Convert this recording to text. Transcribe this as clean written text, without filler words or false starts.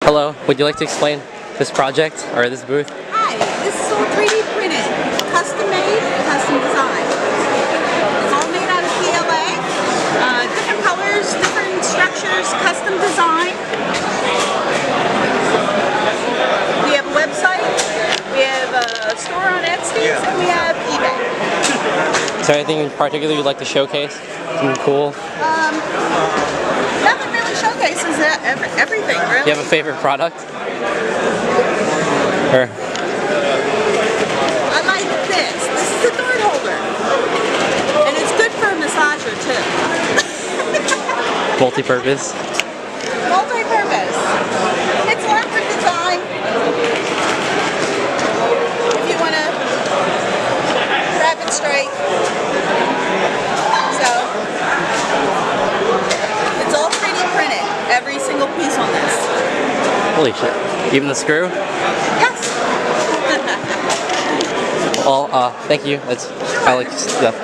Hello, would you like to explain this project or this booth? Hi, this is all 3D printed, custom made, custom designed. It's all made out of PLA, different colors, different structures, custom design. We have a website, we have a store on Etsy, and we have eBay. Is there anything in particular you'd like to showcase? Something cool? Nothing really showcases everything, really. Do you have a favorite product? Or I like this. This is a dart holder. And it's good for a massager, too. multi-purpose? Multi-purpose. It's a lot for design. If you want to wrap it straight. So, it's all 3D printed. Every single piece on this. Holy shit. Even the screw? Yes. Well, thank you. I like stuff.